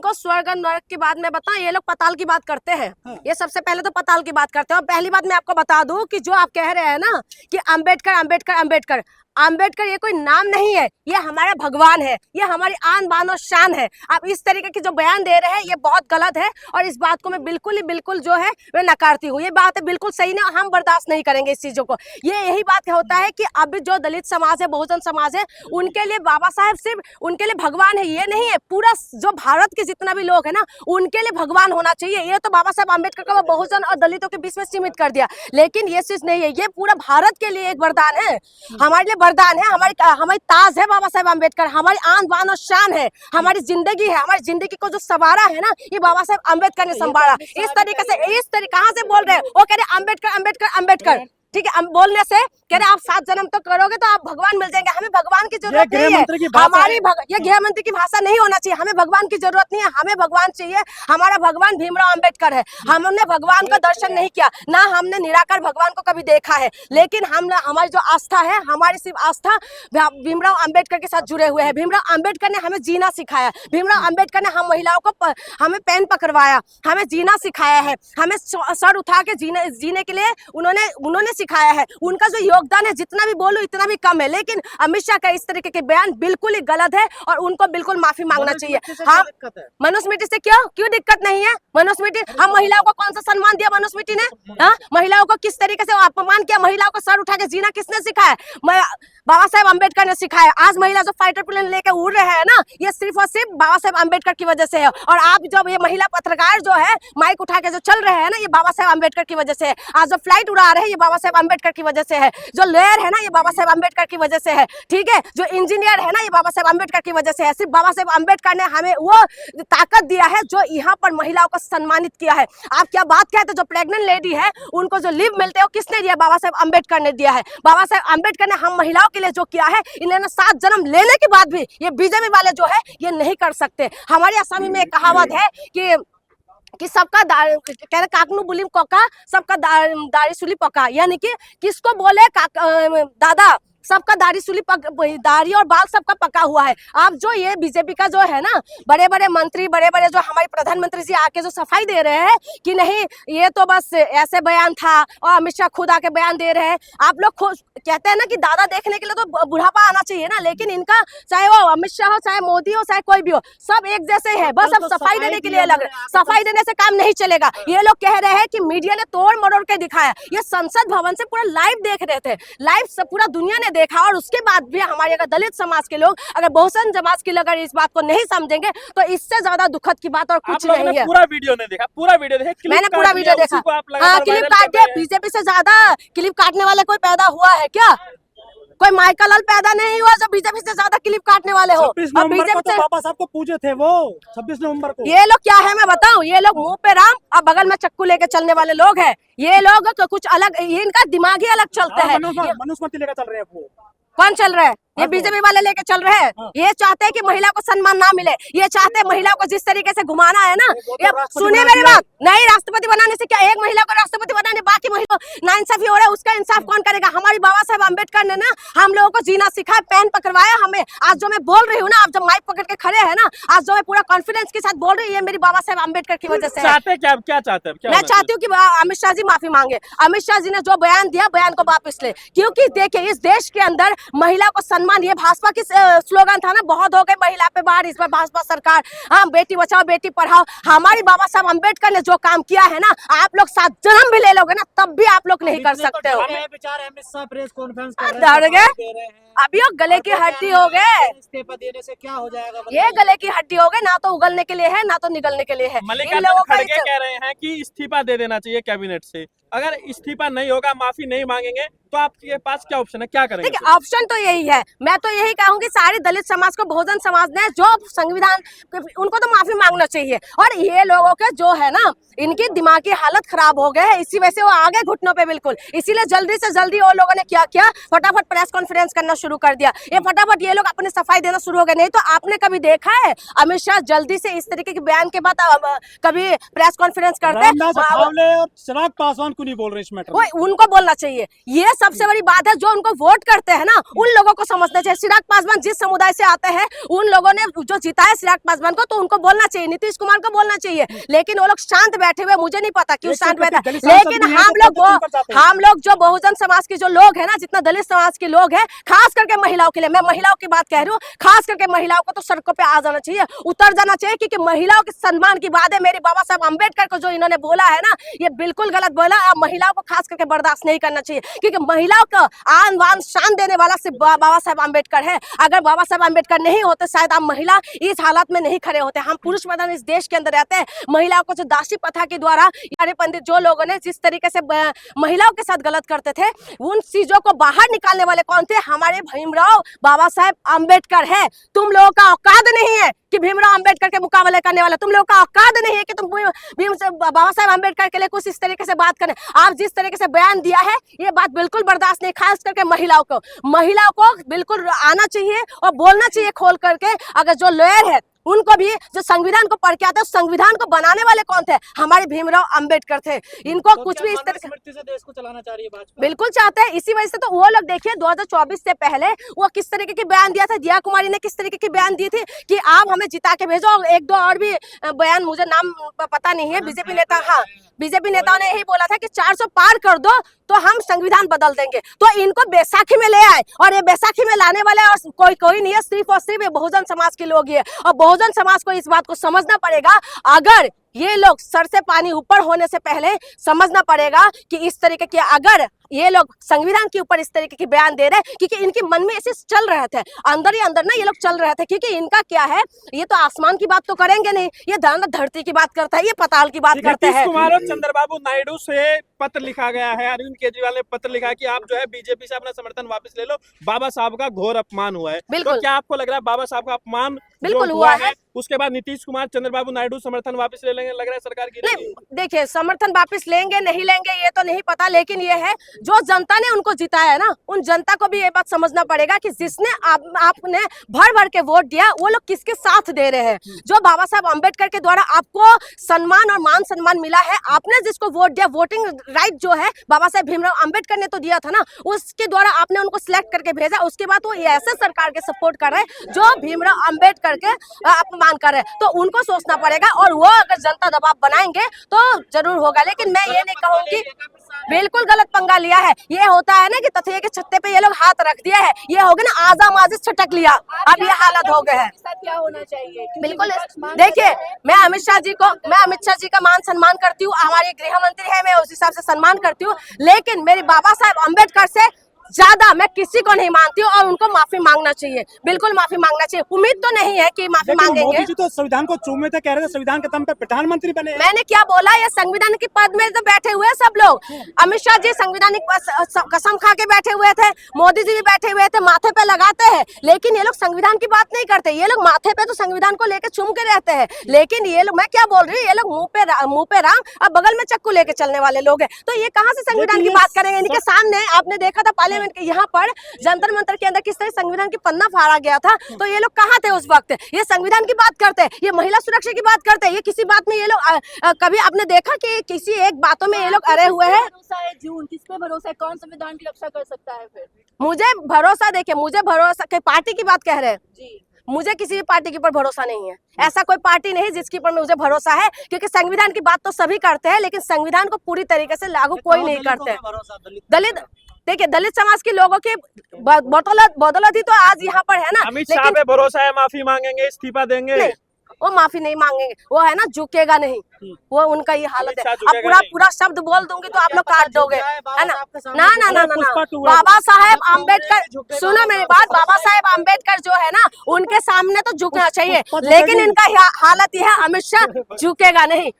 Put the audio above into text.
को स्वर्ग और नरक की बात में बताऊं, ये लोग पताल की बात करते हैं। ये सबसे पहले तो पताल की बात करते हैं। और पहली बात मैं आपको बता दूं कि जो आप कह रहे हैं ना कि अंबेडकर अंबेडकर अंबेडकर अंबेडकर ये कोई नाम नहीं है, ये हमारा भगवान है, ये हमारी आन बान और शान है। आप इस तरीके की जो बयान दे रहे हैं ये बहुत गलत है और इस बात को मैं बिल्कुल जो है मैं नकारती हूँ। ये बात है बिल्कुल सही नहीं, हम बर्दाश्त नहीं करेंगे इस चीजों को। ये यही बात होता है कि अब जो दलित समाज है, बहुजन समाज है, उनके लिए बाबा साहेब सिर्फ उनके लिए भगवान है ये नहीं है, पूरा जो भारत के जितना भी लोग है ना उनके लिए भगवान होना चाहिए। ये तो बाबा साहेब अम्बेडकर को बहुजन और दलितों के बीच में सीमित कर दिया, लेकिन ये चीज नहीं है, ये पूरा भारत के लिए एक वरदान है, हमारे लिए वरदान है, हमारी ताज है बाबा साहेब अम्बेडकर, हमारी आन बान और शान है, हमारी जिंदगी है, हमारी जिंदगी को जो संवारा है ना ये बाबा साहेब अम्बेडकर ने संवारा। इस तरीके कहाँ से बोल रहे हैं, वो कह रहे अम्बेडकर अम्बेडकर अम्बेडकर, ठीक है, बोलने से कह रहे आप 7 जन्म तो करोगे तो आप भगवान मिल जाएंगे। हमें भगवान की जरूरत नहीं है, ये गृह मंत्री की भाषा नहीं होना चाहिए। हमें भगवान की जरूरत नहीं है, हमें भगवान चाहिए, हमारा भगवान भीमराव अंबेडकर है। हमने भगवान का दर्शन नहीं किया, ना हमने निराकार भगवान को कभी देखा है, लेकिन हमारी जो आस्था है, हमारी सिर्फ आस्था भीमराव अंबेडकर के साथ जुड़े हुए है। भीमराव अंबेडकर ने हमें जीना सिखाया, भीमराव अंबेडकर ने हम महिलाओं को हमें पेन पकड़वाया, हमें जीना सिखाया है, हमें सर उठा के जीने के लिए उन्होंने सिखाया है। उनका जो योगदान है जितना भी बोलूं इतना भी कम है, लेकिन अमित शाह का इस तरीके के बयान बिल्कुल ही गलत है और उनको बिल्कुल माफी मांगना चाहिए। हाँ, मनुस्मृति से क्यों दिक्कत नहीं है? मनुस्मृति, हम महिलाओं को कौन सा सम्मान दिया मनुस्मृति ने? हाँ, महिलाओं को किस तरीके से अपमान किया, महिलाओं को सर उठा के जीना किसने सिखाया? बाबा साहेब अम्बेडकर ने सिखाया। आज महिला जो फाइटर प्लेन लेकर उड़ रहे हैं ना, ये सिर्फ और सिर्फ बाबा साहेब अम्बेडकर की वजह से है। और आप जब ये महिला पत्रकार जो है माइक उठा के जो चल रहे हैं ना, ये बाबा साहेब अम्बेडकर की वजह से है। आज जो फ्लाइट उड़ा रहे हैं ये बाबा साहेब अम्बेडकर की वजह से है। जो लॉयर है ना ये बाबा साहेब अम्बेडकर की वजह से है, ठीक है। जो इंजीनियर है ना ये बाबा साहेब अम्बेडकर की वजह से है। सिर्फ बाबा साहेब अम्बेडकर ने हमें वो ताकत दिया है जो यहाँ पर महिलाओं को सम्मानित किया है। आप क्या बात कहते, जो प्रेग्नेंट लेडी है उनको जो लीव मिलते हैं वो किसने दिया? बाबा साहेब अम्बेडकर ने दिया है। बाबा साहेब अम्बेडकर ने हम महिलाओं के लिए जो किया है, इन्होंने 7 जन्म लेने के बाद भी ये बीजेपी वाले जो है ये नहीं कर सकते। हमारी असमी में एक कहावत है कि सबका कह रहे काकनू बुलिम कोका, सबका दाढ़ी सुली पका, यानी कि किसको बोले दादा सबका दाढ़ी और बाल सबका पका हुआ है। आप जो ये बीजेपी का जो है ना बड़े बड़े मंत्री, बड़े बड़े जो हमारे प्रधानमंत्री जी आके जो सफाई दे रहे हैं कि नहीं ये तो बस ऐसे बयान था, और अमित शाह खुद आके बयान दे रहे हैं। आप लोग खुद कहते हैं ना कि दादा देखने के लिए तो बुढ़ापा आना चाहिए ना, लेकिन इनका चाहे वो अमित शाह हो, चाहे मोदी हो, चाहे कोई भी हो, सब एक जैसे है, बस अब सफाई देने के लिए लग रहे हैं। सफाई देने से काम नहीं चलेगा। ये लोग कह रहे हैं कि मीडिया ने तोड़ मरोड़ के दिखाया, ये संसद भवन से पूरा लाइव देख रहे थे, लाइव से पूरा दुनिया ने देखा। और उसके बाद भी हमारे अगर दलित समाज के लोग, अगर बहुजन समाज के लोग अगर इस बात को नहीं समझेंगे तो इससे ज्यादा दुखद की बात और कुछ नहीं है। पूरा वीडियो नहीं देखा? पूरा वीडियो देखा, मैंने पूरा वीडियो देखा। हाँ, क्लिप काट के बीजेपी से ज्यादा क्लिप काटने वाले कोई पैदा हुआ है क्या? कोई माइकल लाल पैदा नहीं हुआ जो बीजेपी से ज्यादा क्लिप काटने वाले हो। 26 नवंबर को तो बाबा साहब को पूजे थे वो, 26 नवंबर को। ये लोग क्या है मैं बताऊं, ये लोग मुंह पे राम और बगल में चक्कू लेके चलने वाले लोग हैं। ये लोग कुछ अलग, ये इनका दिमाग ही अलग चलता है। मनुस्मृति लेकर चल रहे हैं वो। कौन चल रहा है? ये बीजेपी वाले लेके चल रहे हैं। ये चाहते हैं कि महिला को सम्मान ना मिले, ये चाहते हैं महिला को जिस तरीके से घुमाना है ना, ये सुनिए मेरी बात, नहीं राष्ट्रपति बनाने से क्या, एक महिला को राष्ट्रपति बनाने, बाकी महिला नाइंसाफी हो रहा है, उसका इंसाफ कौन करेगा? हमारी बाबा साहेब अम्बेडकर ने ना हम लोगों को जीना सिखाया, पेन पकड़वाया हमें। आज जो मैं बोल रही हूँ ना, आप जब माइक पकड़ के खड़े है ना, आज जो मैं पूरा कॉन्फिडेंस के साथ बोल रही हूँ, ये मेरी बाबा साहेब अम्बेडकर की वजह से। क्या चाहते हैं? मैं चाहती हूँ कि अमित शाह जी माफी मांगे। अमित शाह जी ने जो बयान दिया बयान को वापस ले, क्योंकि देखिए इस देश के अंदर महिला को सम्मान, ये भाजपा की स्लोगन था ना, बहुत हो गए महिला पे बाढ़, इस पर भाजपा सरकार, हाँ बेटी बचाओ बेटी पढ़ाओ। हमारी बाबा साहब अम्बेडकर ने जो काम किया है ना, आप लोग 7 जन्म भी ले लोगे ना तब भी आप लोग नहीं कर सकते हो। प्रेस कॉन्फ्रेंस डर गए, अभी वो गले की हड्डी हो गए, इस्तीफा देने से क्या हो जाएगा? ये गले की हड्डी हो गए, ना तो उगलने के लिए है ना तो निगलने के लिए है। मल्लिकार्जुन खड़गे कह रहे हैं कि इस्तीफा दे देना चाहिए कैबिनेट से। अगर इस्तीफा नहीं होगा, माफी नहीं मांगेंगे तो आपके पास क्या ऑप्शन है, क्या करेंगे? देखिए ऑप्शन तो यही है, मैं तो यही कहूंगी सारे दलित समाज को, बहुजन समाज ने जो संविधान, उनको तो माफी मांगना चाहिए। और ये लोगों के जो है ना, इनकी दिमागी हालत खराब हो गए है, इसी वजह से वो आगे घुटनों पे बिल्कुल, इसीलिए जल्दी से जल्दी वो लोगों ने क्या किया, फटाफट प्रेस कॉन्फ्रेंस करना शुरू शुरू कर दिया। ये फटाफट ये लोग अपने सफाई देना शुरू हो गए। नहीं तो आपने कभी देखा है अमित शाह जल्दी से इस तरीके के बयान के बाद कभी प्रेस कॉन्फ्रेंस करते हैं? रामदास अठावले और चिराग पासवान क्यों नहीं बोल रहे इस मैटर में? वो उनको बोलना चाहिए। ये सबसे बड़ी बात है, जो उनको वोट करते हैं ना उन लोगों को समझना चाहिए। चिराग पासवान जिस समुदाय से आते हैं, उन लोगों ने जो जिताया चिराग पासवान को, तो उनको बोलना चाहिए, नीतीश कुमार को बोलना चाहिए। लेकिन वो लोग शांत बैठे हुए, मुझे नहीं पता क्यों शांत बैठे। लेकिन हम लोग जो बहुजन समाज के जो लोग है ना, जितना दलित समाज के लोग हैं, खास करके महिलाओं के लिए, मैं महिलाओं की बात कह रही हूँ, खास करके महिलाओं को तो सड़कों पे आ जाना चाहिए, उतर जाना चाहिए, क्योंकि महिलाओं के सम्मान की बात है। मेरे बाबा साहब अम्बेडकर को जो इन्होंने बोला है ना, ये बिल्कुल गलत बोला। महिलाओं को खास करके बर्दाश्त नहीं करना चाहिए, क्योंकि महिलाओं को आन बान शान देने वाला सिर्फ बाबा साहब अम्बेडकर है। अगर बाबा साहब अम्बेडकर नहीं होते, शायद आप महिला इस हालत में नहीं खड़े होते। हम पुरुष प्रधान इस देश के अंदर रहते हैं। महिलाओं को जो दासी प्रथा के द्वारा यारे पंडित जो लोगों ने जिस तरीके से महिलाओं के साथ गलत करते थे, उन चीजों को बाहर निकालने वाले कौन थे? हमारे भीमराव बाबा साहब अम्बेडकर है। तुम लोगों का औकात नहीं है कि भीमराव अम्बेडकर के मुकाबले करने वाला, तुम लोगों का औकात नहीं है कि तुम बाबा साहब अम्बेडकर के लिए कुछ इस तरीके से बात करें। आप जिस तरीके से बयान दिया है, ये बात बिल्कुल बर्दाश्त नहीं, खास करके महिलाओं को बिल्कुल आना चाहिए और बोलना चाहिए खोल करके। अगर जो लॉयर है उनको भी, जो संविधान को पढ़ के आते हैं, संविधान को बनाने वाले कौन थे? हमारे भीमराव अम्बेडकर थे। इनको तो कुछ भी इस तरह से देश को चलाना चाह रही है भाजपा? बिल्कुल चाहते हैं। इसी वजह से तो वो लोग देखिए 2024 से पहले वो किस तरीके की बयान दिया था, दिया कुमारी ने किस तरीके की बयान दी थी कि आप हमें जिता के भेजो। और एक दो और भी बयान, मुझे नाम पता नहीं है, बीजेपी नेता, हाँ बीजेपी नेताओं ने यही बोला था कि 400 पार कर दो तो हम संविधान बदल देंगे। तो इनको बैसाखी में ले आए, और ये बैसाखी में लाने वाले और कोई नहीं है, सिर्फ और सिर्फ बहुजन समाज के लोग ही है। और बहुजन समाज को इस बात को समझना पड़ेगा, अगर ये लोग सर से पानी ऊपर होने से पहले समझना पड़ेगा कि इस तरीके के, अगर ये लोग संविधान के ऊपर इस तरीके की बयान दे रहे हैं, क्योंकि इनके मन में ऐसे चल रहे थे, अंदर ही अंदर ना ये लोग चल रहे थे। क्योंकि इनका क्या है, ये तो आसमान की बात तो करेंगे नहीं, ये धरती की बात करता है, ये पाताल की बात करते हैं। कुमार और चंद्रबाबू नायडू से पत्र लिखा गया है, अरविंद केजरीवाल ने पत्र लिखा कि आप जो है बीजेपी से अपना समर्थन वापस ले लो, बाबा साहब का घोर अपमान हुआ है। तो क्या आपको लग रहा है बाबा साहब का अपमान बिल्कुल हुआ है? उसके बाद नीतीश कुमार, चंद्रबाबू नायडू समर्थन वापस ले लेंगे, लग रहा है सरकार की? देखिए, समर्थन वापस लेंगे नहीं लेंगे ये तो नहीं पता, लेकिन ये है जो जनता ने उनको जिताया है ना, उन जनता को भी ये बात समझना पड़ेगा कि जिसने आपने भर भर के वोट दिया, वो लोग किसके साथ दे रहे हैं। जो बाबा साहब अम्बेडकर के द्वारा आपको सम्मान और मान सम्मान मिला है, आपने जिसको वोट दिया, वोटिंग राइट जो है बाबा साहब भीमराव अम्बेडकर ने तो दिया था ना, उसके द्वारा आपने उनको सिलेक्ट करके भेजा। उसके बाद वो ऐसे सरकार के सपोर्ट कर रहे हैं जो भीमराव अम्बेडकर के अपमान कर रहे हैं, तो उनको सोचना पड़ेगा। और वो अगर जनता दबाव बनाएंगे तो जरूर होगा, लेकिन मैं ये नहीं कहूंगी बिल्कुल गलत पंगा लिया है। ये होता है ना कि तथैया के छत्ते पे ये लोग हाथ रख दिया है, ये हो गया ना आजा माजिद छटक लिया, अब ये हालत हो गए है। क्या होना चाहिए? बिल्कुल देखिए, मैं अमित शाह जी का मान सम्मान करती हूँ, हमारे गृह मंत्री है, मैं उस हिसाब से सम्मान करती हूँ, लेकिन मेरे बाबा साहब अम्बेडकर से ज्यादा मैं किसी को नहीं मानती हूँ, और उनको माफी मांगना चाहिए, बिल्कुल माफी मांगना चाहिए। उम्मीद तो नहीं है कि माफी मांगेंगे। मोदी जी तो संविधान को चूमे थे, कह रहे थे संविधान के दम पे प्रधानमंत्री बने। मैंने क्या बोला, ये संविधान के पद में तो बैठे हुए सब लोग। अमित शाह जी संवैधानिक कसम खा के बैठे हुए थे, मोदी जी भी बैठे हुए थे, माथे पे लगाते हैं, लेकिन ये लोग संविधान की बात नहीं करते। ये लोग माथे पे तो संविधान को लेकर चूम के रहते हैं, लेकिन ये लोग, मैं क्या बोल रही हूँ, ये लोग मुंह पे राम और बगल में चक्कू लेके चलने वाले लोग हैं। तो ये कहाँ से संविधान की बात करेंगे? इनके सामने आपने देखा था पार्लियामेंट के यहाँ पर जंतर मंतर के अंदर किस तरह संविधान की पन्ना फाड़ा गया था, तो ये लोग कहाँ थे उस वक्त? ये संविधान की बात करते हैं, ये महिला सुरक्षा की बात करते हैं, ये किसी बात में ये लोग कभी आपने देखा कि किसी एक बातों में ये लोग अड़े हुए हैं? किस पे भरोसा है? कौन संविधान की रक्षा कर सकता है फिर? मुझे भरोसा, देखिए मुझे भरोसा, पार्टी की बात कह रहे हैं जी, मुझे किसी भी पार्टी के ऊपर भरोसा नहीं है। ऐसा कोई पार्टी नहीं जिसके ऊपर मुझे भरोसा है, क्योंकि संविधान की बात तो सभी करते हैं, लेकिन संविधान को पूरी तरीके से लागू कोई नहीं करते। दलित, देखिए दलित समाज के लोगों की बदौलत ही तो आज यहाँ पर है ना। अमित शाह पे भरोसा है, माफी मांगेंगे, इस्तीफा देंगे? वो माफी नहीं मांगेंगे, वो है ना झुकेगा नहीं, वो उनका ये हालत है। अब पूरा शब्द बोल दूंगी तो आप लोग काट दोगे, है ना? ना ना ना ना, बाबा साहेब अम्बेडकर, सुनो मेरी बात, बाबा साहेब अम्बेडकर जो है ना, उनके सामने तो झुकना चाहिए, लेकिन इनका हालत यह है, अमित शाह झुकेगा नहीं।